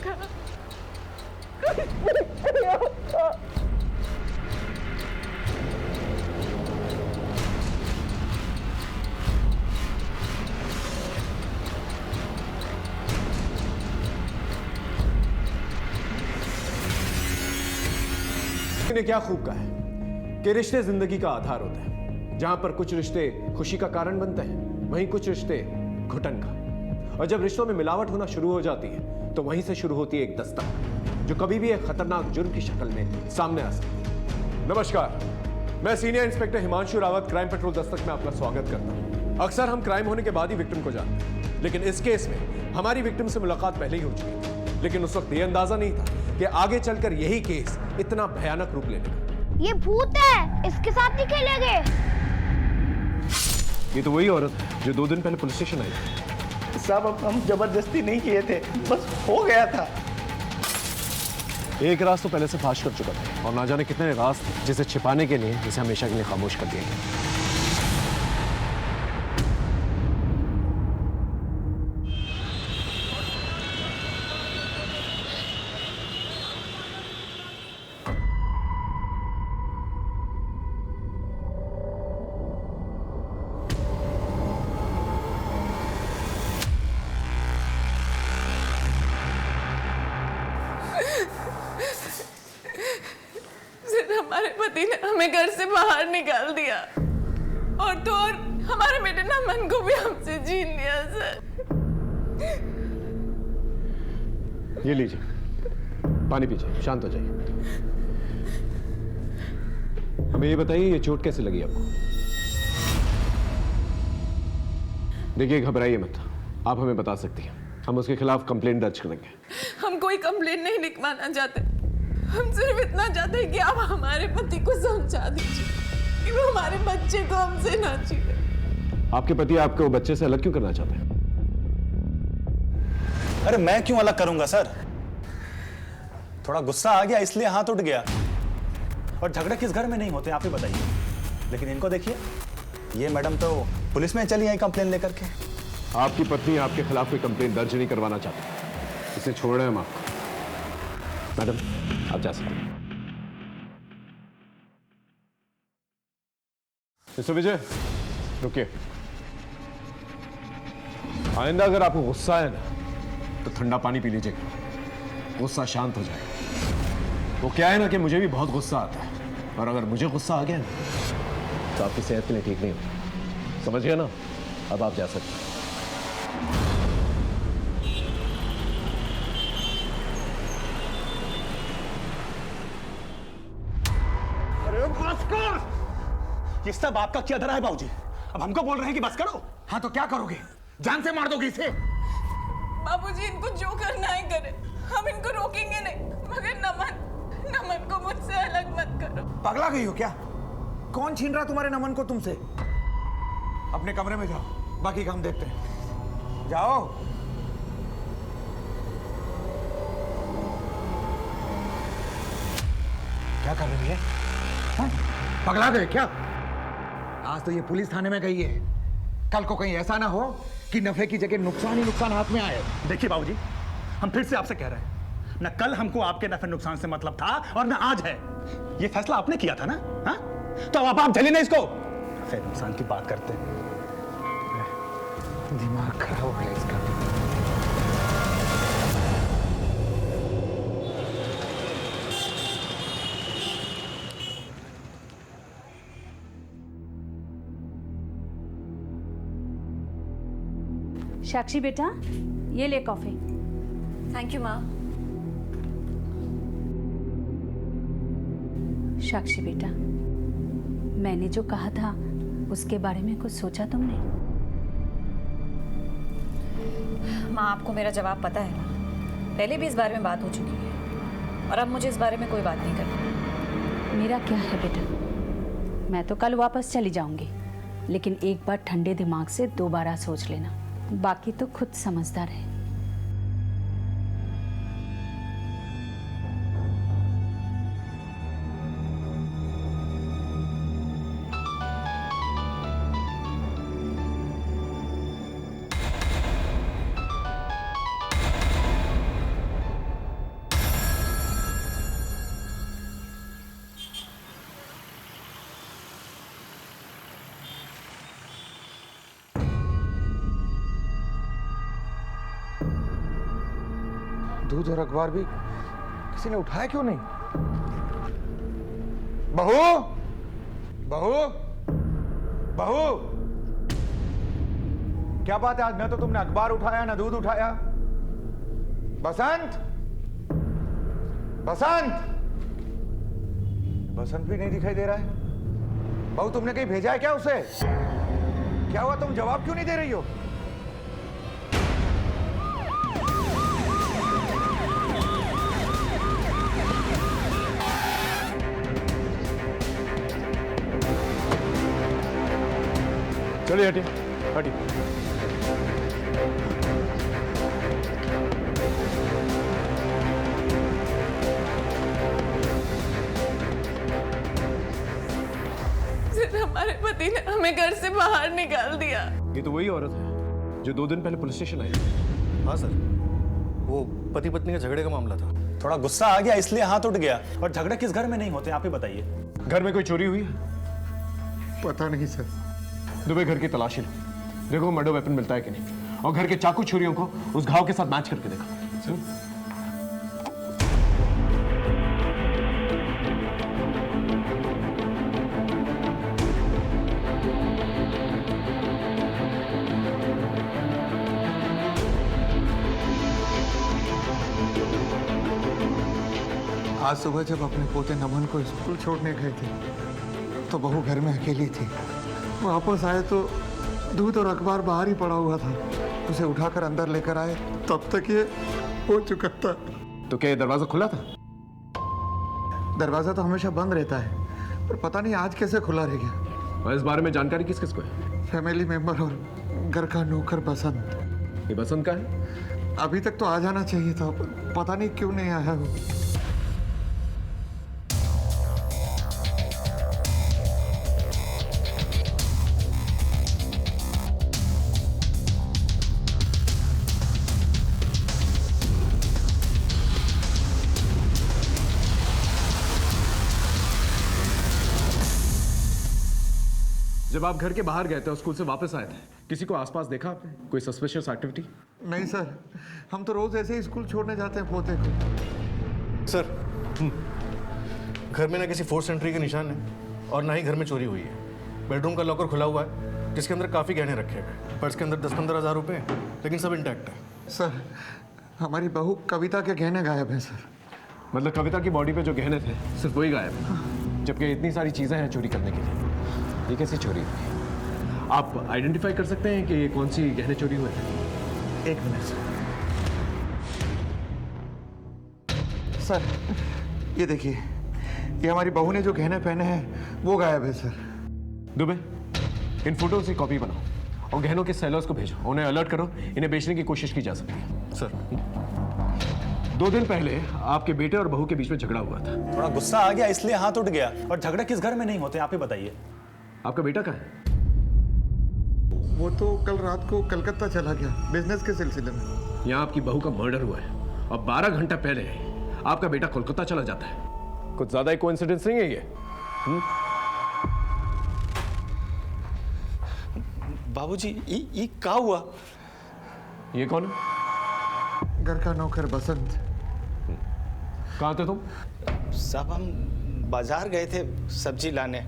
देखा। ने क्या खूब कहा है कि रिश्ते जिंदगी का आधार होते हैं। जहां पर कुछ रिश्ते खुशी का कारण बनते हैं, वहीं कुछ रिश्ते घुटन का। और जब रिश्तों में मिलावट होना शुरू हो जाती है तो वहीं से शुरू होती है एक दस्तक, जो कभी भी एक खतरनाक जुर्म की शक्ल में सामने आ सकती है। नमस्कार, मैं senior inspector Himanshu Rawat, crime petrol Dastak में आपका स्वागत करता हूं। अक्सर हम क्राइम होने के बाद ही विक्टिम को जानते हैं, लेकिन इस केस में हमारी विक्टिम से मुलाकात पहले ही हो चुकी थी। लेकिन उस वक्त यह अंदाजा नहीं था कि आगे चलकर यही केस इतना भयानक रूप लेगा। ये भूत है, इसके साथ नहीं खेलेंगे। ये तो वही औरत है जो 2 दिन पहले पुलिस स्टेशन आई थी। साहब हम जबरदस्ती नहीं किए थे, बस हो गया था। एक राज तो पहले से फाश कर चुका था और ना जाने कितने राज थे जिसे छिपाने के लिए इसे हमेशा के लिए खामोश कर दिया गया। हमारे पति ने हमें घर से बाहर निकाल दिया और तो और हमारे बेटे नमन को भी हमसे छीन लिया सर। ये लीजिए, पानी पीजिए, शांत हो जाइए। हमें ये बताइए, ये चोट कैसे लगी आपको? देखिए, घबराइए मत, आप हमें बता सकती हैं, हम उसके खिलाफ कंप्लेंट दर्ज करेंगे। हम कोई कंप्लेंट नहीं लिखवाना चाहते, हम सिर्फ इतना चाहते हैं कि आप हमारे पति को समझा दीजिए कि वो हमारे बच्चे को हमसे ना छीने। आपके पति आपको बच्चे से अलग क्यों करना चाहते हैं? अरे मैं क्यों अलग करूंगा सर? थोड़ा गुस्सा आ गया इसलिए हाथ उठ गया। और झगड़े किस घर में नहीं होते आप ही बताइए। लेकिन इनको देखिए, ये मैडम तो पुलिस में चली आई कंप्लेन लेकर के। आपकी पत्नी आपके खिलाफ कोई कंप्लेंट दर्ज नहीं करवाना चाहती, इसे छोड़ रहे हैं हम आपको। मैडम, आप जा सकते हैं। मिस्टर विजय, रुकिए। आइंदा अगर आपको गुस्सा है ना तो ठंडा पानी पी लीजिएगा, गुस्सा शांत हो जाएगा। वो क्या है ना कि मुझे भी बहुत गुस्सा आता है, और अगर मुझे गुस्सा आ गया ना तो आपकी सेहत के लिए ठीक नहीं होता। समझ गया ना? अब आप जा सकते हैं। ये सब आपका क्या धरा है बाबूजी? अब हमको बोल रहे हैं कि बस करो। हाँ तो क्या करोगे? जान से मार दोगे इसे? बाबूजी, इनको जो करना है करें, हम इनको रोकेंगे नहीं, मगर नमन को मुझसे अलग मत करो। पगला गई हो क्या? कौन छीन रहा तुम्हारे नमन को तुमसे? अपने कमरे में जाओ, बाकी काम देखते हैं। जाओ। क्या कर रही है? हाँ? पगला गए क्या? आज तो ये पुलिस थाने में गई है, कल को कहीं ऐसा ना हो कि नफे की जगह नुकसान ही नुकसान हाथ में आए। देखिए बाबूजी, हम फिर से आपसे कह रहे हैं, न कल हमको आपके नफे नुकसान से मतलब था और न आज है। ये फैसला आपने किया था ना? हाँ? तो अब आप झेलिए ना इसको। नफे नुकसान की बात करते हैं। दिमाग खराब हो गया इसका। साक्षी बेटा, ये ले कॉफी। थैंक यू माँ। साक्षी बेटा, मैंने जो कहा था उसके बारे में कुछ सोचा तुमने? माँ, आपको मेरा जवाब पता है ना, पहले भी इस बारे में बात हो चुकी है और अब मुझे इस बारे में कोई बात नहीं करनी। मेरा क्या है बेटा, मैं तो कल वापस चली जाऊंगी, लेकिन एक बार ठंडे दिमाग से दोबारा सोच लेना, बाकी तो खुद समझदार है। दूध और अखबार भी किसी ने उठाया क्यों नहीं? बहू, बहू, बहू, क्या बात है? आज न तो तुमने अखबार उठाया ना दूध उठाया। बसंत, बसंत, बसंत भी नहीं दिखाई दे रहा है। बहू, तुमने कहीं भेजा है क्या उसे? क्या हुआ, तुम जवाब क्यों नहीं दे रही हो? चलिए हटिए, हटिए। सिर्फ हमारे पति ने हमें घर से बाहर निकाल दिया। ये तो वही औरत है जो 2 दिन पहले पुलिस स्टेशन आई थी। हाँ सर, वो पति पत्नी के झगड़े का मामला था। थोड़ा गुस्सा आ गया इसलिए हाथ उठ गया। और झगड़े किस घर में नहीं होते आप ही बताइए। घर में कोई चोरी हुई है? पता नहीं सर। दुबे घर की तलाशी लो, देखो मर्डर वेपन मिलता है कि नहीं, और घर के चाकू छुरियों को उस घाव के साथ मैच करके देखो। आज सुबह जब अपने पोते नमन को स्कूल छोड़ने गए थे तो बहू घर में अकेली थी। वापस आए तो दूध और अखबार बाहर ही पड़ा हुआ था। उसे उठाकर अंदर लेकर आए, तब तक ये हो चुका था। तो क्या ये दरवाजा खुला था? दरवाजा तो हमेशा बंद रहता है, पर पता नहीं आज कैसे खुला रह गया। और इस बारे में जानकारी किस किस को है? फैमिली मेंबर और घर का नौकर बसंत। ये बसंत का है? अभी तक तो आ जाना चाहिए था, पर पता नहीं क्यों नहीं आया वो। जब आप घर के बाहर गए थे और स्कूल से वापस आए थे, किसी को आसपास देखा आपने? कोई सस्पिशियस एक्टिविटी? नहीं सर, हम तो रोज ऐसे ही स्कूल छोड़ने जाते हैं पोते को। सर, घर में ना किसी फोर्स एंट्री के निशान है और ना ही घर में चोरी हुई है। बेडरूम का लॉकर खुला हुआ है जिसके अंदर काफ़ी गहने रखे हुए, पर्स के अंदर 10-15 हज़ार रुपए हैं, लेकिन सब इंटैक्ट है। सर, हमारी बहू कविता के गहने गायब हैं सर। मतलब कविता की बॉडी पे जो गहने थे सिर्फ वही गायब है, जबकि इतनी सारी चीजें हैं चोरी करने के लिए। ये कैसी चोरी हुई? आप आइडेंटिफाई कर सकते हैं कि ये कौन सी गहने चोरी हुए थे? 1 मिनट सर, ये देखिए, ये हमारी बहू ने जो गहने पहने हैं वो गायब है सर। दुबे, इन फोटोज की कॉपी बनाओ और गहनों के सेलर्स को भेजो, उन्हें अलर्ट करो, इन्हें बेचने की कोशिश की जा सकती है। सर, 2 दिन पहले आपके बेटे और बहू के बीच में झगड़ा हुआ था। थोड़ा गुस्सा आ गया इसलिए हाथ उठ गया। और झगड़े किस घर में नहीं होते आप ही बताइए। आपका बेटा कहाँ है? वो तो कल रात को कलकत्ता चला गया बिजनेस के सिलसिले में। यहाँ आपकी बहू का मर्डर हुआ है और 12 घंटा पहले आपका बेटा कोलकाता चला जाता है। कुछ ज्यादा ही कोइंसिडेंस नहीं है ये? बाबूजी, ये क्या हुआ? ये कौन है? घर का नौकर बसंत। कहाँ थे तुम? साहब, हम बाजार गए थे सब्जी लाने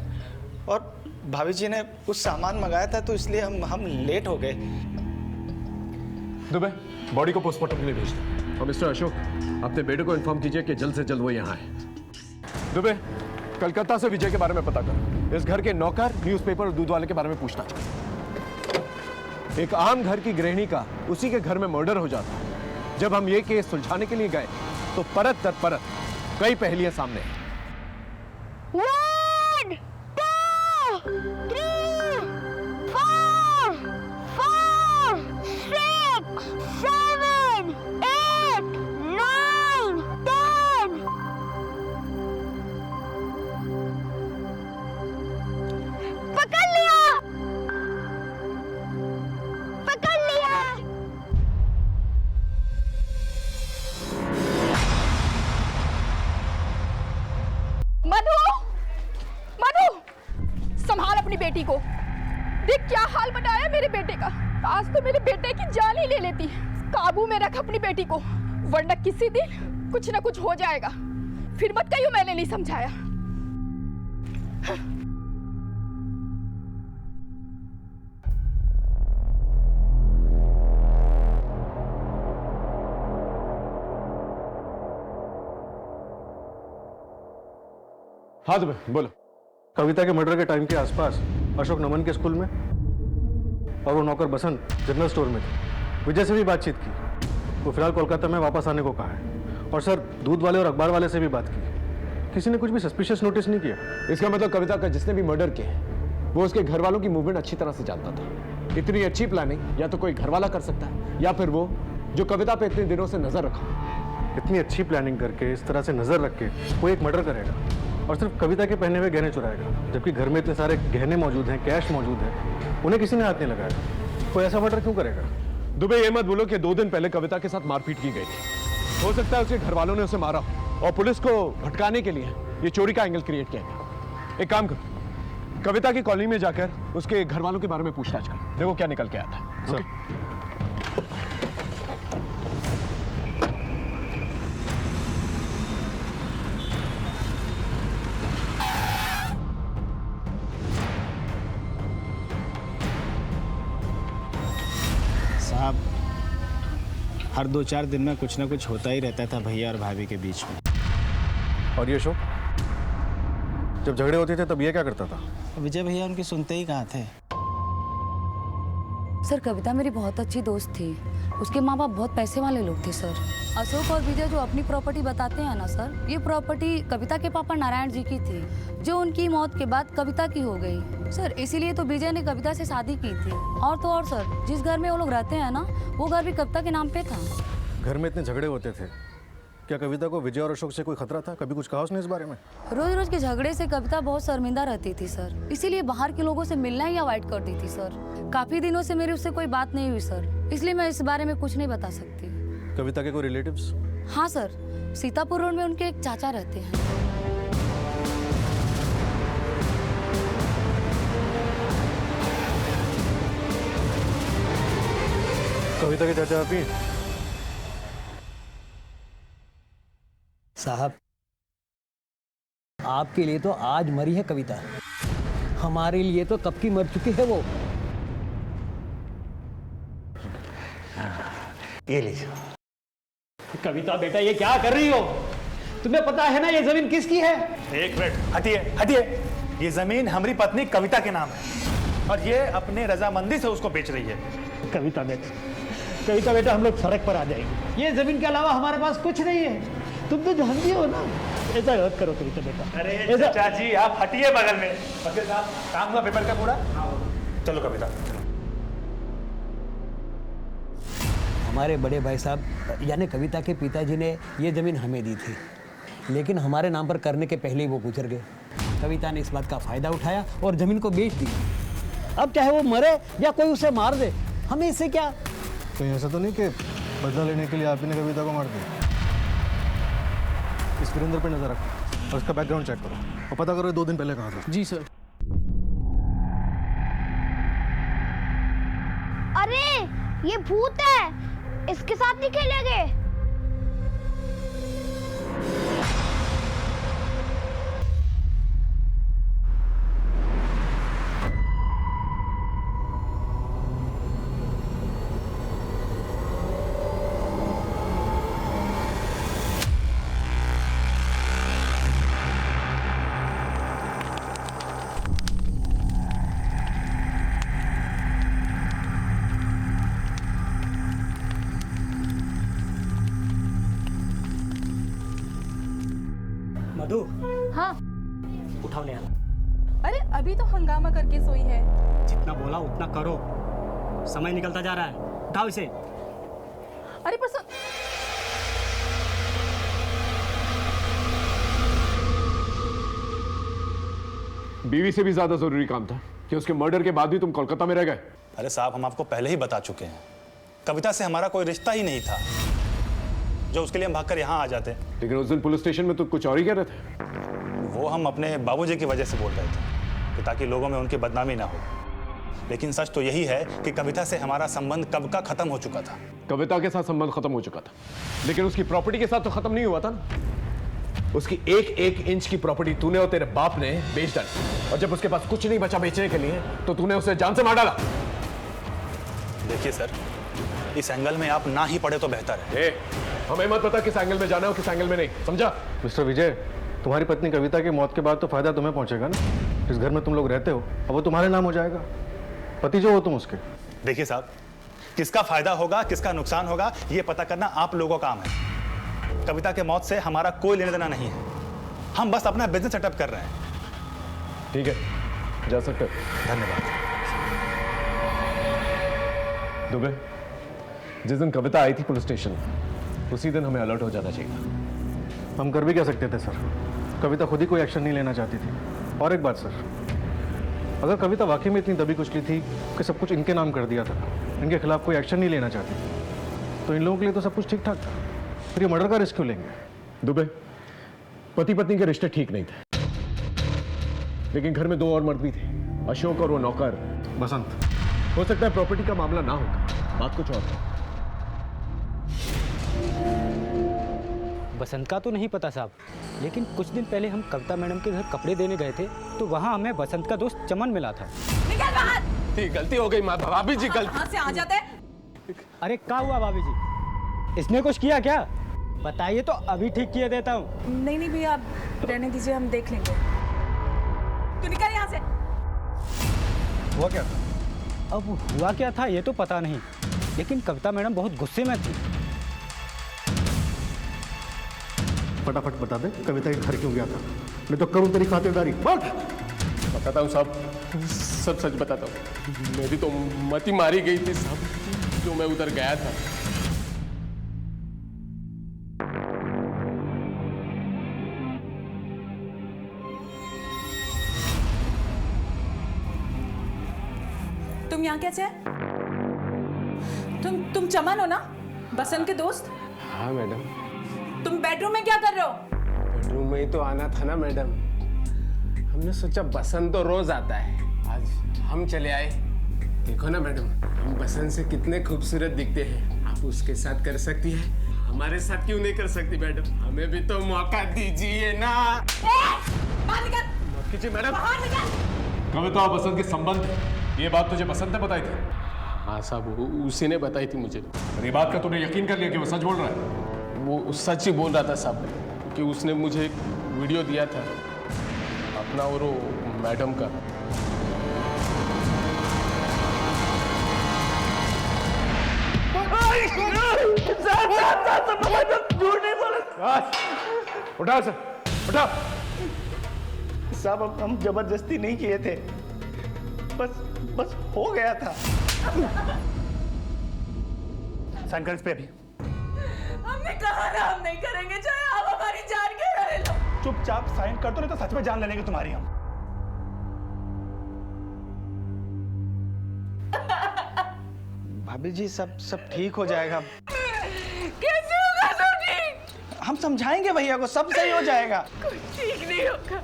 और भाभी जी ने कुछ सामान मंगाया था तो इसलिए हम लेट हो गए। दुबे, बॉडी को पोस्टमार्टम के लिए भेज दो। और मिस्टर अशोक, अपने बेटे को इन्फॉर्म कीजिए कि जल्द से जल्द वो यहाँ है। दुबे, कलकत्ता से विजय के बारे में पता करो। इस घर के नौकर, न्यूज़पेपर और दूध वाले के बारे में पूछताछ करो। एक आम घर की गृहिणी का उसी के घर में मर्डर हो जाता है। जब हम ये केस सुलझाने के लिए गए तो परत दर परत कई पहेलियां सामने हैं। 1 2 3 4 5 6 7 8 9 10। पकड़ लिया, पकड़ लिया। मधु, मधु, संभाल अपनी बेटी को। देख क्या हाल बनाया मेरे बेटे का। आज तो मेरे बेटे की जान ही ले लेती। काबू में रख अपनी बेटी को, वरना किसी दिन कुछ ना कुछ हो जाएगा। फिर मत कहियो मैंने नहीं समझाया। हाँ दुबे बोलो। कविता के मर्डर के टाइम के आसपास अशोक नमन के स्कूल में और वो नौकर बसंत जनरल स्टोर में थे। विजय से भी बातचीत की, वो फिलहाल कोलकाता में वापस आने को कहा है। और सर दूध वाले और अखबार वाले से भी बात की, किसी ने कुछ भी सस्पिशियस नोटिस नहीं किया। इसका मतलब कविता का जिसने भी मर्डर किया वो उसके घर वालों की मूवमेंट अच्छी तरह से जानता था। इतनी अच्छी प्लानिंग या तो कोई घर वाला कर सकता है या फिर वो जो कविता पे इतने दिनों से नजर रखा। इतनी अच्छी प्लानिंग करके इस तरह से नजर रख के कोई एक मर्डर करेगा और सिर्फ कविता के पहने हुए गहने चुराएगा, जबकि घर में इतने सारे गहने मौजूद हैं, कैश मौजूद है, उन्हें किसी ने हाथ नहीं लगाया। कोई ऐसा मर्डर क्यों करेगा? दुबे ये मत बोलो कि 2 दिन पहले कविता के साथ मारपीट की गई थी। हो सकता है उसके घर वालों ने उसे मारा और पुलिस को भटकाने के लिए ये चोरी का एंगल क्रिएट किया गया। एक काम करो, कविता की कॉलोनी में जाकर उसके घर वालों के बारे में पूछताछ कर, देखो क्या निकल के आता है। सर साहब, हर 2-4 दिन में कुछ ना कुछ होता ही रहता था भैया और भाभी के बीच में। और ये अशोक, जब झगड़े होते थे तब ये क्या करता था? विजय भैया उनकी सुनते ही कहाँ थे। सर कविता मेरी बहुत अच्छी दोस्त थी, उसके माँ बाप बहुत पैसे वाले लोग थे सर। अशोक और विजय जो अपनी प्रॉपर्टी बताते हैं ना सर, ये प्रॉपर्टी कविता के पापा नारायण जी की थी, जो उनकी मौत के बाद कविता की हो गई सर। इसीलिए तो विजय ने कविता से शादी की थी। और तो और सर, जिस घर में वो लोग रहते हैं ना, वो घर भी कविता के नाम पे था। घर में इतने झगड़े होते थे, क्या कविता को विजय और अशोक से कोई खतरा था? कभी कुछ कहा उसने इस बारे में? रोज रोज के झगड़े से कविता बहुत शर्मिंदा रहती थी सर, इसीलिए बाहर के लोगों से मिलना ही अवॉइड कर दी थी सर। काफी दिनों से मेरी उससे कोई बात नहीं हुई सर, इसलिए मैं इस बारे में कुछ नहीं बता सकती। कविता के कोई रिलेटिव्स? हाँ सर, सीतापुर रोड में उनके एक चाचा रहते हैं। कविता के चाचा आप ही? साहब, आपके लिए तो आज मरी है कविता, हमारे लिए तो कब की मर चुकी है वो। ये लीजिए। कविता बेटा, ये क्या कर रही हो? तुम्हें पता है ना ये जमीन किसकी है? एक मिनट, हटिए हटिए। ये जमीन हमारी पत्नी कविता के नाम है और ये अपने रजामंदी से उसको बेच रही है। कविता बेटा, हम लोग सड़क पर आ जाएंगे। ये जमीन के अलावा हमारे पास कुछ नहीं है, तुम तो जानती हो ना। ऐसा मत करो कविता बेटा। अरे चाचा जी, आप हटिए बगल में। वकील साहब, काम हुआ पेपर का पूरा? चलो कविता। हमारे बड़े भाई साहब यानी कविता के पिताजी ने ये जमीन हमें दी थी, लेकिन हमारे नाम पर करने के पहले ही वो गुजर गए। कविता ने इस बात का फायदा उठाया और जमीन को बेच दी। अब चाहे वो मरे या कोई उसे मार दे, हमें इससे क्या? कहीं ऐसा तो नहीं कि बदला लेने के लिए आप ही ने कविता को मार दिया? इस वीरेंद्र पे नजर रखो और उसका बैकग्राउंड चेक करो और पता करो 2 दिन पहले कहाँ था। जी सर। अरे ये भूत है, इसके साथ नहीं खेलेंगे। मधु, हाँ, उठाओ ले। अरे अभी तो हंगामा करके सोई है। जितना बोला उतना करो, समय निकलता जा रहा है। उठाओ इसे। अरे पर बीवी से भी ज्यादा जरूरी काम था कि उसके मर्डर के बाद भी तुम कोलकाता में रह गए। अरे साहब, हम आपको पहले ही बता चुके हैं, कविता से हमारा कोई रिश्ता ही नहीं था जो उसके लिए हम भागकर यहाँ आ जाते। लेकिन उस दिन पुलिस स्टेशन में तो कुछ और ही कह रहे थे। वो हम अपने बाबूजी की वजह से बोल रहे थे कि ताकि लोगों में उनकी बदनामी ना हो। लेकिन सच तो यही है कि कविता से हमारा संबंध कब का खत्म हो चुका था। कविता के साथ संबंध खत्म हो चुका था, लेकिन उसकी प्रॉपर्टी के साथ तो खत्म नहीं हुआ था ना। उसकी एक एक इंच की प्रॉपर्टी तूने और तेरे बाप ने बेच डाली, और जब उसके पास कुछ नहीं बचा बेचने के लिए तो तूने उसे जान से मार डाला। देखिए सर, इस एंगल में आप ना ही पढ़े तो बेहतर है। हमें मत पता किस एंगल में जाना हो किस एंगल में नहीं, समझा? मिस्टर विजय, तुम्हारी पत्नी कविता की मौत के बाद तो फायदा तुम्हें पहुंचेगा ना। इस घर में तुम लोग रहते हो, अब वो तुम्हारे नाम हो जाएगा, पति जो हो तुम उसके। देखिए साहब, किसका फायदा होगा किसका नुकसान होगा ये पता करना आप लोगों का काम है। कविता के मौत से हमारा कोई लेना देना नहीं है, हम बस अपना बिजनेस सेटअप कर रहे हैं। ठीक है, जा सकते हो। धन्यवाद। दुबे, जिस दिन कविता आई थी पुलिस स्टेशन, उसी दिन हमें अलर्ट हो जाना चाहिए। हम कर भी क्या सकते थे सर, कविता खुद ही कोई एक्शन नहीं लेना चाहती थी। और एक बात सर, अगर कविता वाकई में इतनी दबी कुचली थी कि सब कुछ इनके नाम कर दिया था, इनके खिलाफ कोई एक्शन नहीं लेना चाहती, तो इन लोगों के लिए तो सब कुछ ठीक ठाक था, फिर ये मर्डर का रिस्क क्यों लेंगे? दुबे, पति पत्नी के रिश्ते ठीक नहीं थे, लेकिन घर में दो और मर्द भी थे, अशोक और वो नौकर बसंत। हो सकता है प्रॉपर्टी का मामला ना होगा, बात कुछ और है। बसंत का तो नहीं पता साहब, लेकिन कुछ दिन पहले हम कविता मैडम के घर कपड़े देने गए थे तो वहाँ हमें बसंत का दोस्त चमन मिला था। निकल बाहर। गलती हो गई भाभी जी, गलती। कहाँ से आ जाते? अरे क्या हुआ भाभी जी, इसने कुछ किया क्या? बताइए तो अभी ठीक किए देता हूँ। नहीं नहीं भैया, आप रहने दीजिए, हम देख लेंगे। तू निकल यहाँ से। हुआ क्या था? अब हुआ क्या था ये तो पता नहीं, लेकिन कविता मैडम बहुत गुस्से में थी। फटाफट बता दे, कविता के घर क्यों गया था, नहीं तो करूँ तेरी खातिरदारी। बताता हूँ साहब, सब सच बताता हूँ। मेरी तो मती मारी गई थी साहब, जो मैं उधर गया था। तुम यहाँ कैसे? तुम चमन हो ना, बसंत के दोस्त? हाँ मैडम। तुम बेडरूम में क्या कर रहे हो? बेडरूम में ही तो आना था ना मैडम, हमने सोचा बसंत तो रोज आता है, आज हम चले आए। देखो ना मैडम, हम बसंत से कितने खूबसूरत दिखते हैं, आप उसके साथ कर सकती है, हमारे साथ क्यों नहीं कर सकती मैडम? हमें भी तो मौका दीजिए ना। बाहर निकल। मत कीजिए मैडम। बाहर निकल। कविता और बसंत के संबंध, ये बात तुझे बसंत ने बताई थी? हाँ साहब, उसी ने बताई थी मुझे। और ये बात का तूने यकीन कर लिया कि वो सच बोल रहा है? वो सच ही बोल रहा था साहब, क्योंकि उसने मुझे एक वीडियो दिया था अपना और वो मैडम का। उठा सर, उठा। साहब अब हम जबरदस्ती नहीं किए थे, बस हो गया था। साइन कर इस पे अभी। हमने कहा ना हम नहीं करेंगे, चाहे आप हमारी जान के रहे लो। चुपचाप साइन कर दो, नहीं तो सच में जान ले लेंगे तुम्हारी हम। भाभी जी, सब ठीक हो जाएगा। कैसे होगा सब ठीक? हम समझाएंगे भैया को, सब सही हो जाएगा। कुछ ठीक नहीं होगा।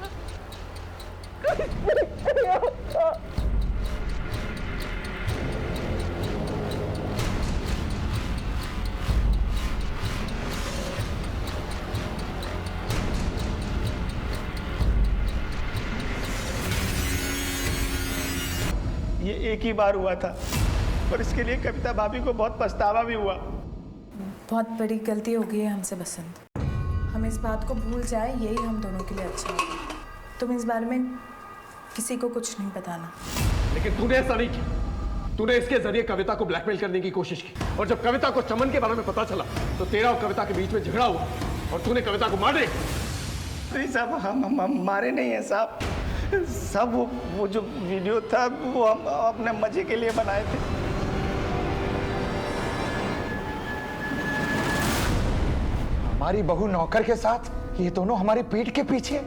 ये एक ही बार हुआ था और इसके लिए कविता भाभी को बहुत पछतावा भी हुआ। बहुत बड़ी गलती हो गई है हमसे बसंत, हम इस बात को भूल जाए, यही हम दोनों के लिए अच्छा होगा। तुम इस बारे में किसी को कुछ नहीं बताना। लेकिन तूने ऐसा नहीं किया, तूने इसके जरिए कविता को ब्लैकमेल करने की कोशिश की, और जब कविता को चमन के बारे में पता चला तो तेरा और कविता के बीच में झगड़ा हुआ और तूने कविता को मार दिया। नहीं साहब, हम मारे नहीं हैं साहब। सब वो जो वीडियो था वो हम अपने मजे के लिए बनाए थे। हमारी बहू नौकर के साथ, ये दोनों हमारी पीठ के पीछे।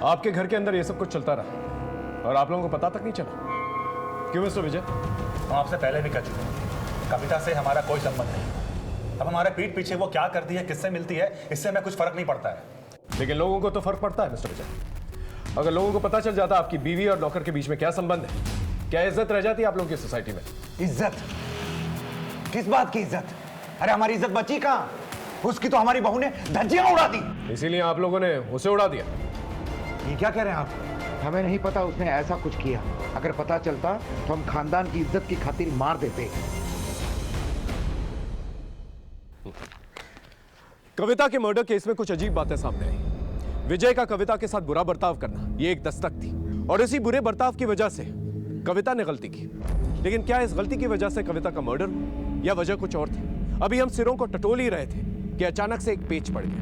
आपके घर के अंदर ये सब कुछ चलता रहा और आप लोगों को पता तक नहीं चला, क्यों मिस्टर विजय? हम आपसे पहले भी कह चुके हैं, कविता से हमारा कोई संबंध नहीं। अब हमारे पीठ पीछे वो क्या करती है, किससे मिलती है, इससे हमें कुछ फर्क नहीं पड़ता है। लेकिन लोगों को तो फर्क पड़ता है मिस्टर विजय। अगर लोगों को पता चल जाता आपकी बीवी और नौकर के बीच में क्या संबंध है, क्या इज्जत रह जाती है आप लोगों की सोसाइटी में? इज्जत? किस बात की इज्जत? अरे हमारी इज्जत बची कहां? उसकी तो हमारी बहू ने धज्जियां उड़ा दी। इसीलिए आप लोगों ने उसे उड़ा दिया। ये क्या कह रहे हैं आप? हमें नहीं पता उसने ऐसा कुछ किया। अगर पता चलता तो हम खानदान की इज्जत की खातिर मार देते। कविता के मर्डर केस में कुछ अजीब बातें सामने आई। विजय का कविता के साथ बुरा बर्ताव करना ये एक दस्तक थी, और इसी बुरे बर्ताव की वजह से कविता ने गलती की। लेकिन क्या इस गलती की वजह से कविता का मर्डर या वजह कुछ और थी? अभी हम सिरों को टटोल ही रहे थे कि अचानक से एक पेच पड़ गया।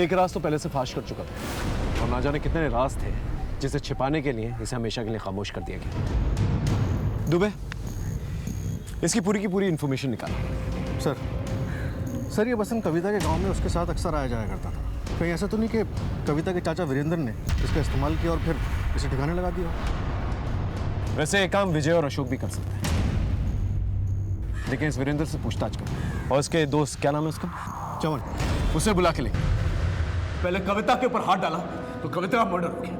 एक राज तो पहले से फाश कर चुका था, और ना जाने कितने राज थे जिसे छिपाने के लिए इसे हमेशा के लिए खामोश कर दिया गया। दुबे, इसकी पूरी की पूरी इंफॉर्मेशन निकाल। सर ये बसंत कविता के गांव में उसके साथ अक्सर आया जाया करता था। कहीं ऐसा तो नहीं कि कविता के चाचा वीरेंद्र ने इसका इस्तेमाल किया और फिर इसे ठिकाने लगा दिया? वैसे एक काम विजय और अशोक भी कर सकते हैं, लेकिन इस वीरेंद्र से पूछताछ करो। और उसके दोस्त, क्या नाम है उसका? चमन। उसे बुला के ले। पहले कविता के ऊपर हाथ डाला तो कविता का मर्डर हो गया,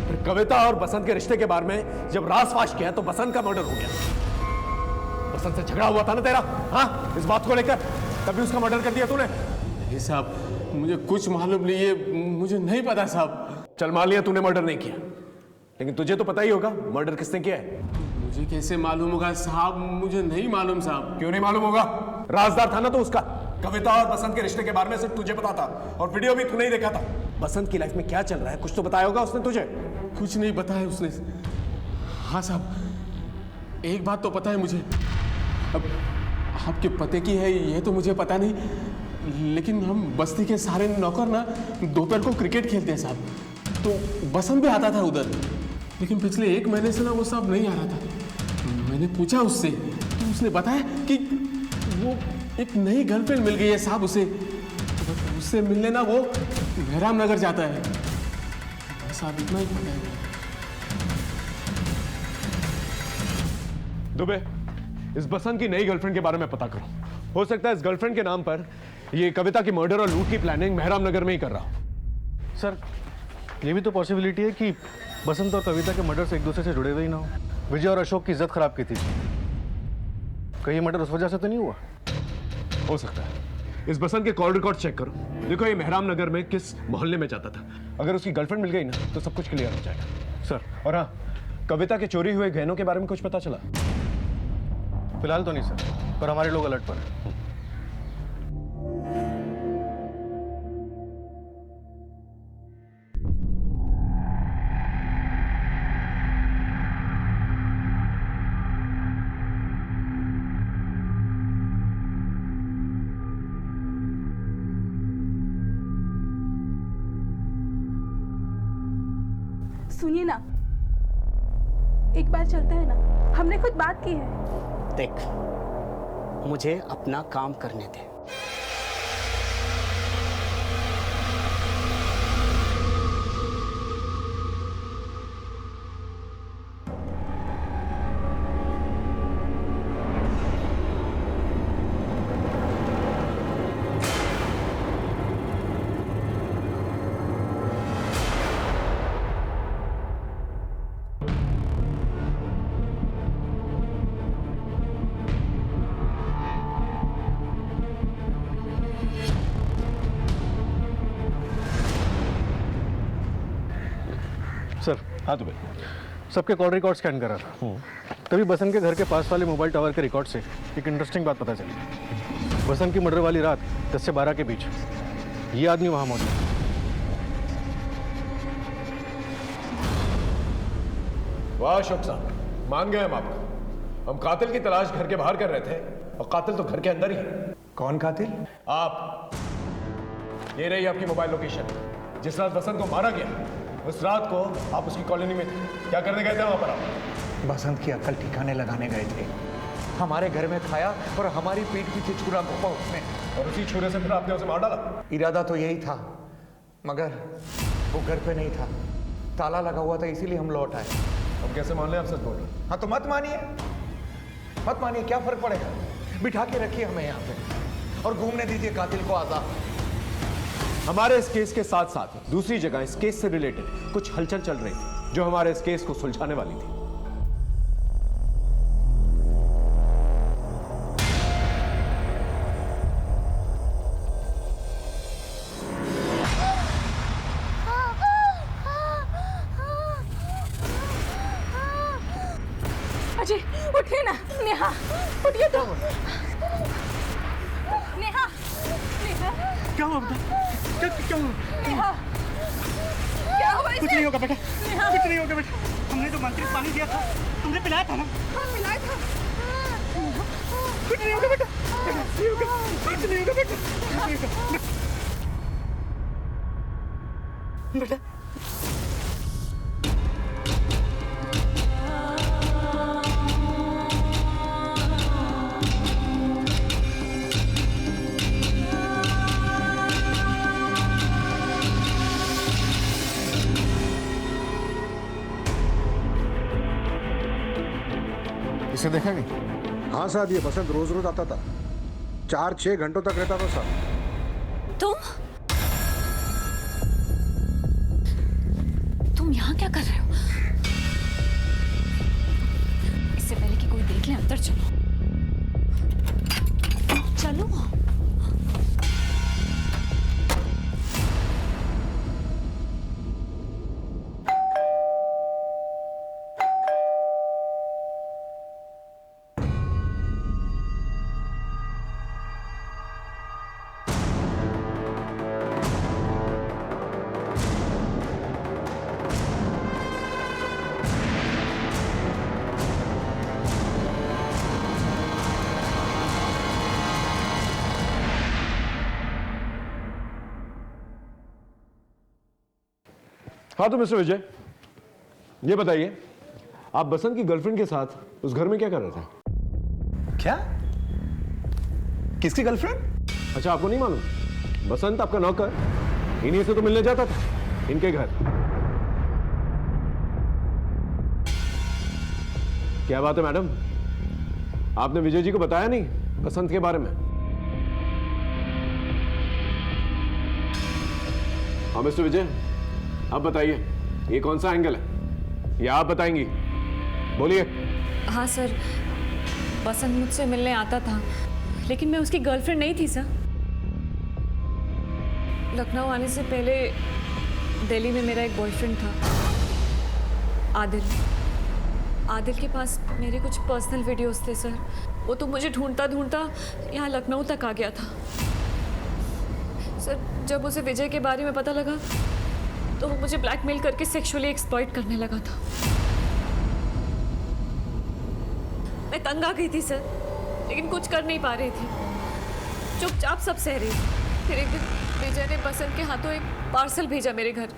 फिर कविता और बसंत के रिश्ते के बारे में जब राज फाश किया तो बसंत का मर्डर हो गया। बसंत से झगड़ा हुआ था ना तेरा, हाँ, इस बात को लेकर, तभी उसका मर्डर कर दिया तूने। नहीं साहब, मुझे कुछ मालूम नहीं है, मुझे नहीं पता साहब। चल मान लिया तूने मर्डर नहीं किया, लेकिन तुझे तो पता ही होगा मर्डर किसने किया है। मुझे कैसे मालूम होगा साहब? मुझे नहीं मालूम साहब। क्यों नहीं मालूम होगा? राजदार था ना तो उसका। कविता और बसंत के रिश्ते के बारे में सिर्फ तुझे पता था, और वीडियो भी तूने ही देखा था। बसंत की लाइफ में क्या चल रहा है कुछ तो बताया होगा उसने तुझे। कुछ नहीं बताया उसने। हाँ साहब, एक बात तो पता है मुझे। अब आपके पते की है ये तो मुझे पता नहीं, लेकिन हम बस्ती के सारे नौकर ना दोपहर को क्रिकेट खेलते हैं साहब, तो बसंत भी आता था उधर। लेकिन पिछले 1 महीने से ना वो साहब नहीं आ रहा था। मैंने पूछा उससे तो उसने बताया कि वो एक नई गर्लफ्रेंड मिल गई है साहब उसे। तो उससे मिलने ना वो मेहराम नगर जाता है साहब, इतना ही पता है। दुबे, इस बसंत की नई गर्लफ्रेंड के बारे में पता करो। हो सकता है इस गर्लफ्रेंड के नाम पर ये कविता की मर्डर और लूट की प्लानिंग मेहराम नगर में ही कर रहा हो। सर ये भी तो पॉसिबिलिटी है कि बसंत और कविता के मर्डर से एक दूसरे से जुड़े हुए ही ना हो। विजय और अशोक की इज्जत खराब की थी, कहीं मर्डर उस वजह से तो नहीं हुआ? हो सकता है। इस बसंत के कॉल रिकॉर्ड चेक करो, देखो ये मेहराम नगर में किस मोहल्ले में जाता था। अगर उसकी गर्लफ्रेंड मिल गई ना तो सब कुछ क्लियर हो जाएगा। सर, और हाँ, कविता के चोरी हुए गहनों के बारे में कुछ पता चला? फिलहाल तो नहीं सर, पर हमारे लोग अलर्ट पर हैं। सुनिए ना, एक बार चलते हैं ना, हमने खुद बात की है। देख, मुझे अपना काम करने दे। सर, हाँ तो भाई, सबके कॉल रिकॉर्ड स्कैन करा था, तभी बसंत के घर के पास वाले मोबाइल टावर के रिकॉर्ड से एक इंटरेस्टिंग बात पता चली। बसंत की मर्डर वाली रात 10 से 12 के बीच ये आदमी वहां मौजूद था। वाह अशोक साहब, मान गए हम आपका। हम कातिल की तलाश घर के बाहर कर रहे थे और कातिल तो घर के अंदर ही है। कौन कातिल? आप। ये रही आपकी मोबाइल लोकेशन। जिस रात बसंत को मारा गया उस रात को आप उसकी कॉलोनी में थे। क्या करने गए थे वहां पर आप? बसंत की अक्ल ठिकाने लगाने गए थे। हमारे घर में खाया और हमारी पीठ पीछे छुरा घोंपा उसने, और उसी छुरे से फिर आपने उसे मार डाला? इरादा तो यही था, मगर वो घर पे नहीं था, ताला लगा हुआ था, इसीलिए हम लौट आए। हम कैसे मान लें आप सच बोल रहे हैं? हाँ तो मत मानिए, मत मानिए, क्या फर्क पड़ेगा? बिठा के रखिए हमें यहाँ पे और घूमने दीजिए कातिल को आजाद। हमारे इस केस के साथ साथ दूसरी जगह इस केस से रिलेटेड कुछ हलचल चल रही थी जो हमारे इस केस को सुलझाने वाली थी। अजय उठिए ना। नेहा उठिए तो। नेहा नेहा क्या हुआ बेटा? क्या हुआ? नेहा क्या हुआ? कुछ नहीं होगा बेटा, कुछ नहीं होगा बेटा। हमने जो मंत्रित पानी दिया था तुमने पिलाया था ना? हाँ पिलाया था। कुछ नहीं होगा बेटा, कुछ नहीं होगा, कुछ नहीं होगा बेटा, कुछ नहीं होगा बेटा। इसे देखा नहीं? हाँ साहब, ये बसंत रोज रोज आता था, 4-6 घंटों तक रहता था साहब। तुम यहाँ क्या कर रहे हो? इससे पहले कि कोई देख ले अंदर चलो। चलो। हाँ तो मिस्टर विजय, ये बताइए आप बसंत की गर्लफ्रेंड के साथ उस घर में क्या कर रहे थे? क्या? किसकी गर्लफ्रेंड? अच्छा, आपको नहीं मालूम? बसंत आपका नौकर इन्हीं से तो मिलने जाता था इनके घर। क्या बात है मैडम, आपने विजय जी को बताया नहीं बसंत के बारे में? हाँ मिस्टर विजय, अब बताइए ये कौन सा एंगल है, या आप बताएंगी? बोलिए। हाँ सर, बसंत मुझसे मिलने आता था, लेकिन मैं उसकी गर्लफ्रेंड नहीं थी सर। लखनऊ आने से पहले दिल्ली में मेरा एक बॉयफ्रेंड था, आदिल। आदिल के पास मेरे कुछ पर्सनल वीडियोस थे सर। वो तो मुझे ढूंढता ढूंढता यहाँ लखनऊ तक आ गया था सर। जब उसे विजय के बारे में पता लगा तो वो मुझे ब्लैकमेल करके सेक्सुअली एक्सप्लॉइट करने लगा था। मैं तंग आ गई थी सर, लेकिन कुछ कर नहीं पा रही थी, चुपचाप सब सह रही थी। फिर एक दिन विजय ने बसंत के हाथों एक पार्सल भेजा मेरे घर।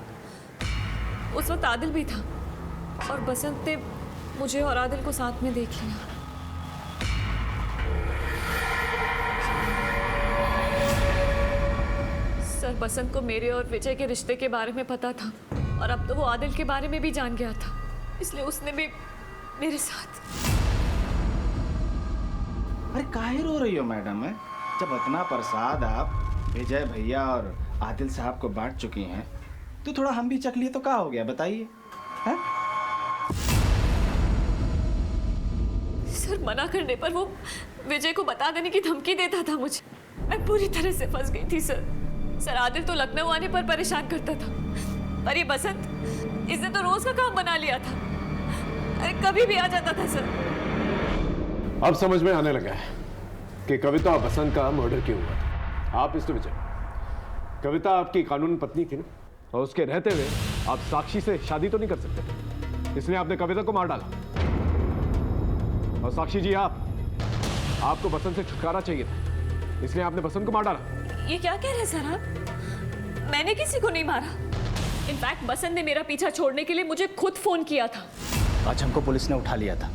उस वक्त आदिल भी था और बसंत ने मुझे और आदिल को साथ में देख लिया। सर, बसंत को मेरे और विजय के रिश्ते के बारे में पता था और अब तो वो आदिल के बारे में भी जान गया था, इसलिए उसने भी मेरे साथ। अरे काहे रो रही हो मैडम? है जब इतना प्रसाद आप विजय भैया और आदिल साहब को बांट चुकी हैं तो थोड़ा हम भी चख लिए तो क्या हो गया, बताइए। सर, मना करने पर वो विजय को बता देने की धमकी देता था मुझे। मैं पूरी तरह से फंस गई थी सर। आदिल तो लखनऊ आने पर परेशान करता था, पर ये बसंत, इसने तो रोज का काम बना लिया था। अरे कभी भी आ जाता था सर। अब समझ में आने लगा है कि कविता और बसंत का मर्डर क्यों हुआ था। आप मिस्टर विजय, कविता आपकी कानूनी पत्नी थी ना, और उसके रहते हुए आप साक्षी से शादी तो नहीं कर सकते, इसलिए आपने कविता को मार डाला। और साक्षी जी, आपको बसंत से छुटकारा चाहिए था, इसलिए आपने बसंत को मार डाला। ये क्या कह रहे हैं सर आप? मैंने किसी को नहीं मारा। इनफैक्ट बसंत ने मेरा पीछा छोड़ने के लिए मुझे खुद फोन किया था। आज हमको पुलिस ने उठा लिया था।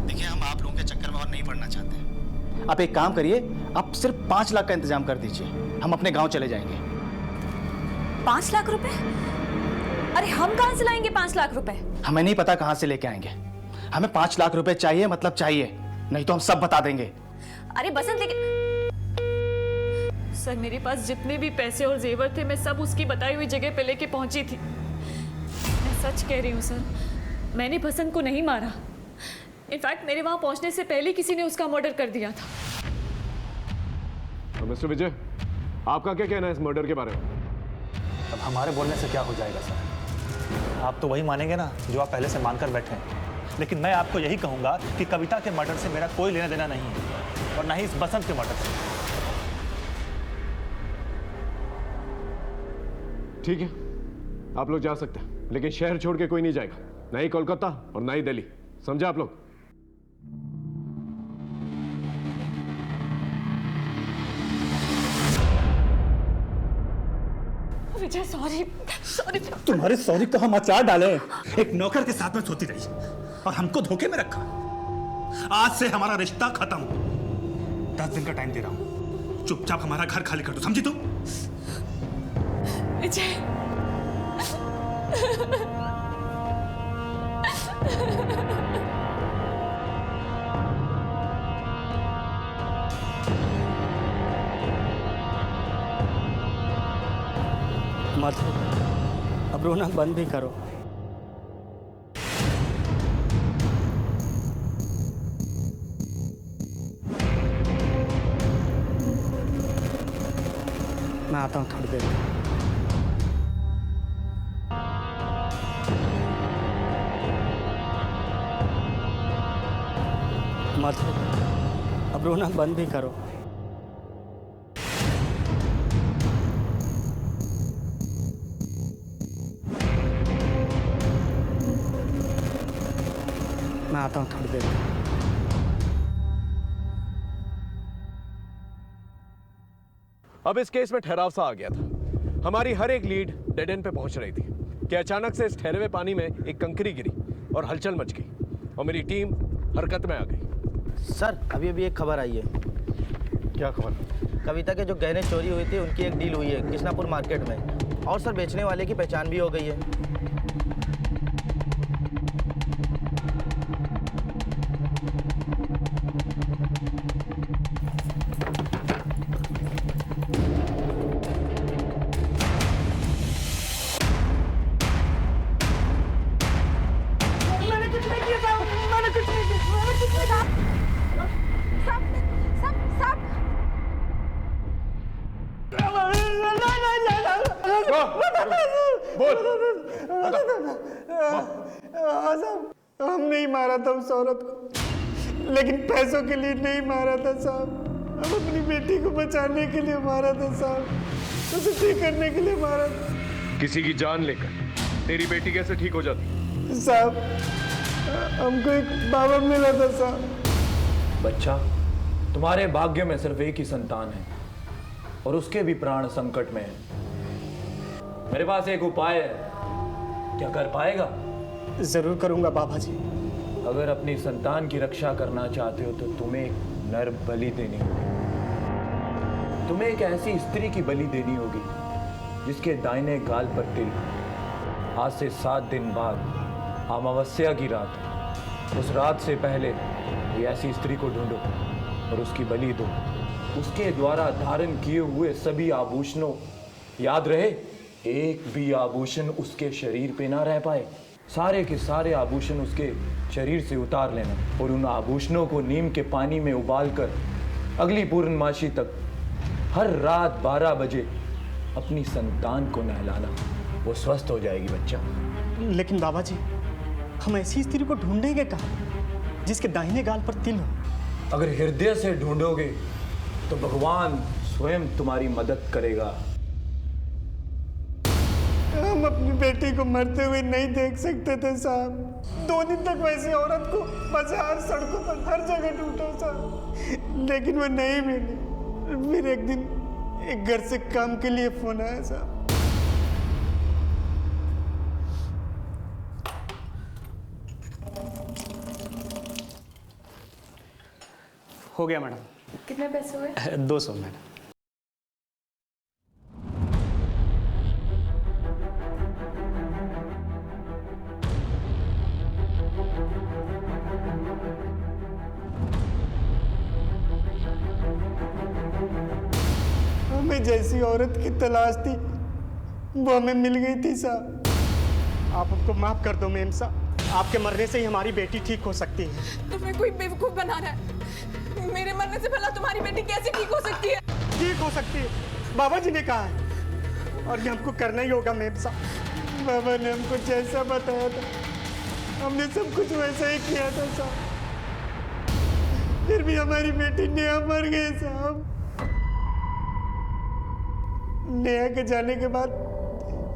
देखिए, हम आप लोगों के चक्कर में और नहीं पड़ना चाहते। आप एक काम करिए, आप सिर्फ 5 लाख का इंतजाम कर दीजिए, हम अपने गांव चले जाएंगे। 5 लाख रुपए? अरे हम कहां से लाएंगे 5 लाख रुपए? हमें नहीं पता कहां से लेके आएंगे, हमें 5 लाख रुपए चाहिए, मतलब चाहिए, नहीं तो हम सब बता देंगे। अरे बसंत, लेकिन सर मेरे पास जितने भी पैसे और जेवर थे मैं सब उसकी बताई हुई जगह पे लेके पहुंची थी। मैं सच कह रही हूँ सर, मैंने बसंत को नहीं मारा। इनफैक्ट मेरे वहां पहुंचने से पहले किसी ने उसका मर्डर कर दिया था। तो मिस्टर विजय, आपका क्या कहना है इस मर्डर के बारे में? अब हमारे बोलने से क्या हो जाएगा सर? आप तो वही मानेंगे ना जो आप पहले से मानकर बैठे हैं। लेकिन मैं आपको यही कहूंगा कि कविता के मर्डर से मेरा कोई लेना देना नहीं है और ना ही इस बसंत के मर्डर से। ठीक है, आप लोग जा सकते हैं, लेकिन शहर छोड़ के कोई नहीं जाएगा, ना ही कोलकाता और ना ही दिल्ली। समझा आप लोग? विजय सॉरी सॉरी। तुम्हारे सॉरी तो हम अचार डाले। एक नौकर के साथ में सोती रही और हमको धोखे में रखा। आज से हमारा रिश्ता खत्म। 10 दिन का टाइम दे रहा हूं, चुपचाप हमारा घर खाली कर दो, समझी तुम? विजय मधु, अब रोना बंद भी करो। मैं आता हूँ थोड़ी देर में। मधु, अब रोना बंद भी करो। मैं आता हूँ थोड़ी देर में। अब इस केस में ठहराव सा आ गया था। हमारी हर एक लीड डेड एंड पे पहुंच रही थी कि अचानक से इस ठहरे हुए पानी में एक कंकरी गिरी और हलचल मच गई और मेरी टीम हरकत में आ गई। सर अभी अभी एक खबर आई है। क्या खबर? कविता के जो गहने चोरी हुए थे उनकी एक डील हुई है कृष्णापुर मार्केट में, और सर बेचने वाले की पहचान भी हो गई है। हम नहीं मारा था उस औरत को, लेकिन पैसों के लिए नहीं मारा था साहब। हम अपनी बेटी को बचाने के लिए मारा था साहब, उसे ठीक करने के लिए मारा था। किसी की जान लेकर तेरी बेटी कैसे ठीक हो जाती? साहब हमको एक बाबा मिला था साहब। बच्चा, तुम्हारे भाग्य में सिर्फ एक ही संतान है और उसके भी प्राण संकट में है। मेरे पास एक उपाय है, क्या कर पाएगा? जरूर करूंगा बाबा जी। अगर अपनी संतान की रक्षा करना चाहते हो तो तुम्हें एक नर बलि देनी होगी। तुम्हें एक ऐसी स्त्री की बलि देनी होगी जिसके दाहिने गाल पर तिल। आज से 7 दिन बाद अमावस्या की रात है। उस रात से पहले कोई ऐसी स्त्री को ढूंढो और उसकी बलि दो। उसके द्वारा धारण किए हुए सभी आभूषणों, याद रहे एक भी आभूषण उसके शरीर पे ना रह पाए। सारे के सारे आभूषण उसके शरीर से उतार लेना और उन आभूषणों को नीम के पानी में उबालकर अगली पूर्णमासी तक हर रात 12 बजे अपनी संतान को नहलाना। वो स्वस्थ हो जाएगी बच्चा। लेकिन बाबा जी, हम ऐसी स्त्री को ढूंढेंगे कहाँ जिसके दाहिने गाल पर तिल हो? अगर हृदय से ढूंढोगे तो भगवान स्वयं तुम्हारी मदद करेगा। हम अपनी बेटी को मरते हुए नहीं देख सकते थे साहब। 2 दिन तक वैसी औरत को बाजार, सड़कों पर हर जगह ढूंढा साहब, लेकिन वो नहीं मिली। फिर एक दिन एक घर से काम के लिए फोन आया साहब। हो गया मैडम। कितने पैसे हुए? 200 मैडम। हमें जैसी औरत की तलाश थी वो हमें मिल गई थी साहब। आप हमको माफ कर दो मेम साहब, आपके मरने से ही हमारी बेटी ठीक हो सकती है। तुम्हें कोई बेवकूफ बना रहा है। मेरे मरने से भला तुम्हारी बेटी कैसे ठीक हो सकती है? ठीक हो सकती है, बाबा जी ने कहा है और ये हमको करना ही होगा मेम साहब। बाबा ने हमको जैसा बताया था हमने सब कुछ वैसा ही किया था साहब, फिर भी हमारी बेटी नेहा मर गई साहब। नेहा के जाने के बाद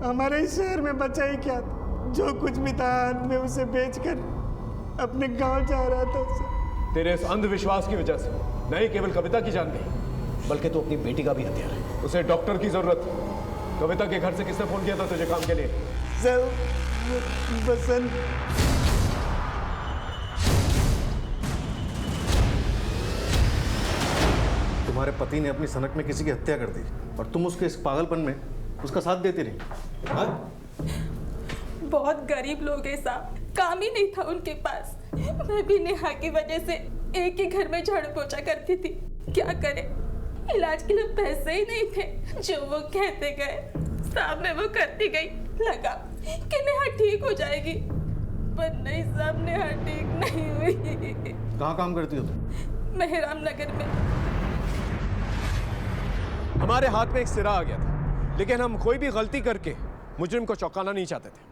हमारे इस शहर में बचा ही क्या था? जो कुछ भी था मैं उसे बेचकर अपने गांव जा रहा था साहब। तेरे इस अंधविश्वास की वजह से नहीं केवल कविता की जान गई बल्कि तू अपनी बेटी का भी हत्यारा है। उसे डॉक्टर की जरूरत। कविता के घर से किसने फोन किया था तुझे काम के लिए? सर बसंत। तुम्हारे पति ने अपनी सनक में किसी की हत्या कर दी और तुम उसके इस पागलपन में उसका साथ देती रही। हाँ? बहुत गरीब लोग हैं साहब, काम ही नहीं था उनके पास। मैं भी नेहा की वजह से एक ही घर में झाड़ू पोछा करती थी। क्या करे, इलाज के लिए पैसे ही नहीं थे। जो वो कहते गए साहब मैं वो करती गई। लगा कि नेहा ठीक हो जाएगी, पर नहीं साहब, नेहा ठीक नहीं हुई। कहाँ काम करती हो तुम? मेहराम नगर में। हमारे हाथ में एक सिरा आ गया था, लेकिन हम कोई भी गलती करके मुजरिम को चौंकाना नहीं चाहते थे।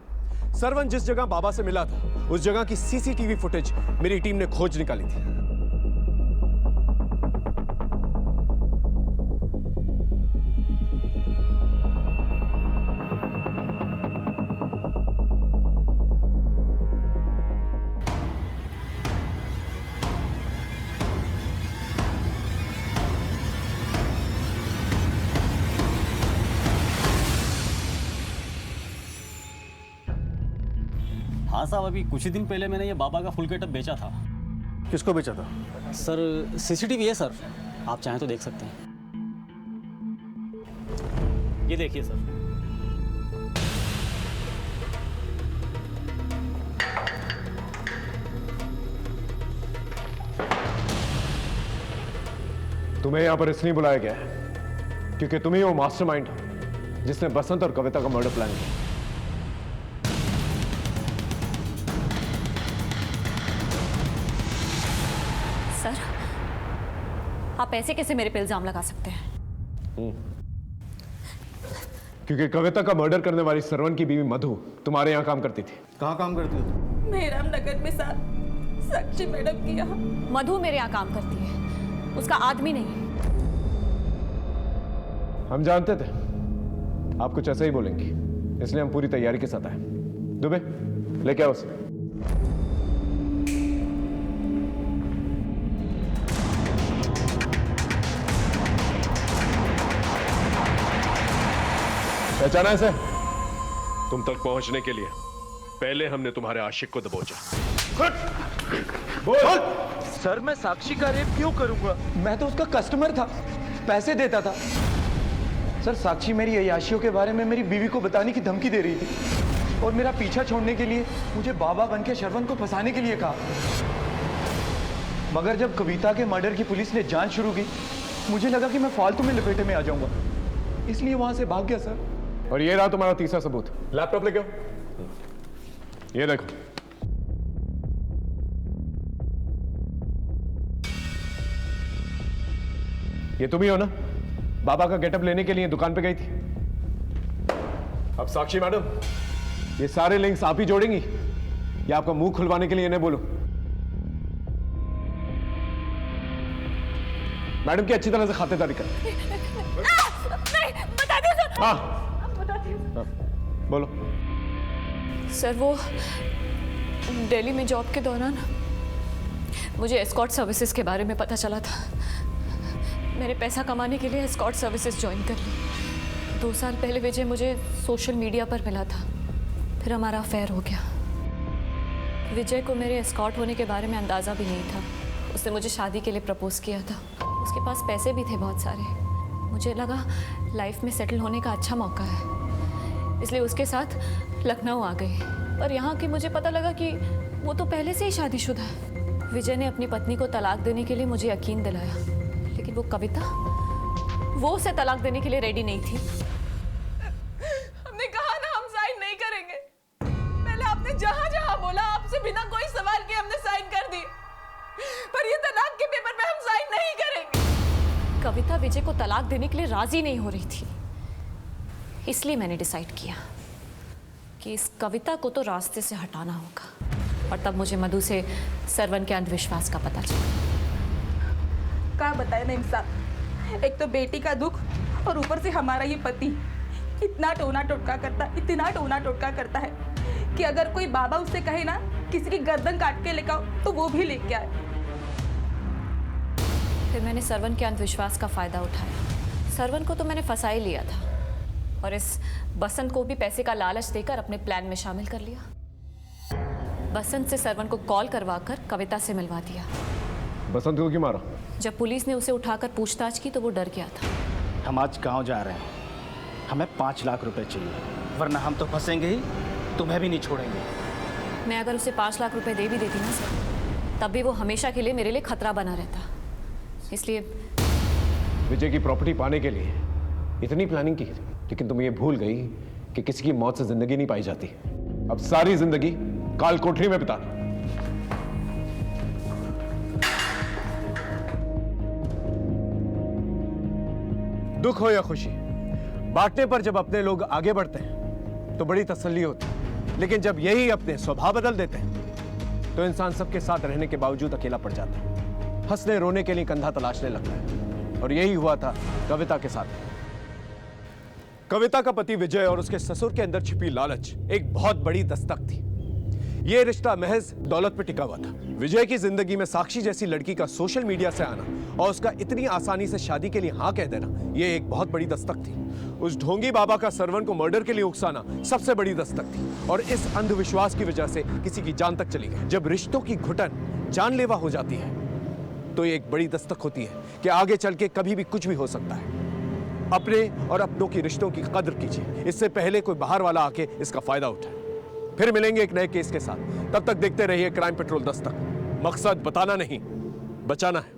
सरवन जिस जगह बाबा से मिला था उस जगह की सीसीटीवी फुटेज मेरी टीम ने खोज निकाली थी। हाँ साहब, अभी कुछ ही दिन पहले मैंने ये बाबा का फुल गेटअप बेचा था। किसको बेचा था? सर सीसीटीवी है सर, आप चाहें तो देख सकते हैं। ये देखिए सर। तुम्हें यहां पर इसलिए बुलाया गया है क्योंकि तुम ही वो मास्टरमाइंड हो जिसने बसंत और कविता का मर्डर प्लान किया। सर, आप ऐसे कैसे मेरे पे इल्जाम लगा सकते हैं? क्योंकि कविता का मर्डर करने वाली सरवन की बीवी मधु तुम्हारे यहाँ काम करती थी। कहाँ काम करती हो तुम? मेहराम नगर में साहब, साक्षी मैडम की यहाँ। मधु मेरे यहाँ काम करती है, उसका आदमी नहीं। हम जानते थे आप कुछ ऐसा ही बोलेंगी, इसलिए हम पूरी तैयारी के साथ आए। दुबे लेके आओ उसे। पहचाना इसे? तुम तक पहुंचने के लिए पहले हमने तुम्हारे आशिक को दबोचा। बोल। सर मैं साक्षी का रेप क्यों करूंगा? मैं तो उसका कस्टमर था, पैसे देता था। सर साक्षी मेरी अय्याशियों के बारे में मेरी बीवी को बताने की धमकी दे रही थी और मेरा पीछा छोड़ने के लिए मुझे बाबा बनके शरवण को फंसाने के लिए कहा। मगर जब कविता के मर्डर की पुलिस ने जांच शुरू की, मुझे लगा कि मैं फालतू में लपेटे में आ जाऊंगा, इसलिए वहां से भाग गया सर। और ये रहा तुम्हारा तीसरा सबूत। लैपटॉप लेके आओ। ये देखो, ये तुम ही हो ना बाबा का गेटअप लेने के लिए दुकान पे गई थी? अब साक्षी मैडम, ये सारे लिंक्स आप ही जोड़ेंगी या आपका मुंह खुलवाने के लिए इन्हें बोलो? मैडम की अच्छी तरह से खातेदारी कर। बता दो सर। हाँ बोलो। सर वो दिल्ली में जॉब के दौरान मुझे एस्कॉर्ट सर्विसेज के बारे में पता चला था। मैंने पैसा कमाने के लिए एस्कॉर्ट सर्विसेज ज्वाइन कर ली। 2 साल पहले विजय मुझे सोशल मीडिया पर मिला था, फिर हमारा अफेयर हो गया। विजय को मेरे एस्कॉर्ट होने के बारे में अंदाज़ा भी नहीं था। उसने मुझे शादी के लिए प्रपोज किया था। उसके पास पैसे भी थे बहुत सारे। मुझे लगा लाइफ में सेटल होने का अच्छा मौका है, इसलिए उसके साथ लखनऊ आ गई। पर यहाँ की मुझे पता लगा कि वो तो पहले से ही शादीशुदा है। विजय ने अपनी पत्नी को तलाक देने के लिए मुझे यकीन दिलाया, लेकिन वो कविता वो उसे तलाक देने के लिए रेडी नहीं थी। हमने कहा ना हम साइन नहीं करेंगे। पहले आपने जहां जहां बोला आपसे बिना कोई सवाल किए हमने साइन कर दिए, पर ये तलाक के पेपर पे हम साइन नहीं करेंगे। कविता विजय को तलाक देने के लिए राजी नहीं हो रही थी, इसलिए मैंने डिसाइड किया कि इस कविता को तो रास्ते से हटाना होगा। और तब मुझे मधु से सरवन के अंधविश्वास का पता चला। क्या बताए मेम साहब, एक तो बेटी का दुख और ऊपर से हमारा ये पति इतना टोना टोटका करता है कि अगर कोई बाबा उससे कहे ना किसी की गर्दन काट के लेकर आओ तो वो भी लेके आए। फिर मैंने सरवन के अंधविश्वास का फायदा उठाया। सरवन को तो मैंने फंसा ही लिया था और इस बसंत को भी पैसे का लालच देकर अपने प्लान में शामिल कर लिया। बसंत से सरवन को कॉल करवाकर कविता से मिलवा दिया। बसंत को क्यों मारा? जब पुलिस ने उसे उठाकर पूछताछ की तो वो डर गया था। हम आज गांव जा रहे हैं, हमें 5 लाख रुपए चाहिए, वरना हम तो फंसेंगे ही, तुम्हें भी नहीं छोड़ेंगे। मैं अगर उसे 5 लाख रुपए दे भी देती ना सर, तब भी वो हमेशा के लिए मेरे लिए खतरा बना रहता। इसलिए विजय की प्रॉपर्टी पाने के लिए इतनी प्लानिंग की, लेकिन तुम ये भूल गई कि किसी की मौत से जिंदगी नहीं पाई जाती। अब सारी जिंदगी काल कोठरी में बिताना। दुख हो या खुशी, बांटने पर जब अपने लोग आगे बढ़ते हैं तो बड़ी तसल्ली होती है, लेकिन जब यही अपने स्वभाव बदल देते हैं तो इंसान सबके साथ रहने के बावजूद अकेला पड़ जाता है, हंसने रोने के लिए कंधा तलाशने लगता है। और यही हुआ था कविता के साथ। कविता का पति विजय और उसके ससुर के अंदर छिपी लालच एक बहुत बड़ी दस्तक थी। यह रिश्ता महज दौलत पर टिका हुआ था। विजय की जिंदगी में साक्षी जैसी लड़की का सोशल मीडिया से आना और उसका इतनी आसानी से शादी के लिए हाँ कह देना, यह एक बहुत बड़ी दस्तक थी। उस ढोंगी बाबा का सरवन को मर्डर के लिए उकसाना सबसे बड़ी दस्तक थी, और इस अंधविश्वास की वजह से किसी की जान तक चली गई। जब रिश्तों की घुटन जानलेवा हो जाती है तो ये एक बड़ी दस्तक होती है कि आगे चल के कभी भी कुछ भी हो सकता है। अपने और अपनों की रिश्तों की कदर कीजिए, इससे पहले कोई बाहर वाला आके इसका फायदा उठाए। फिर मिलेंगे एक नए केस के साथ, तब तक देखते रहिए क्राइम पेट्रोल दस्तक। मकसद बताना नहीं, बचाना है।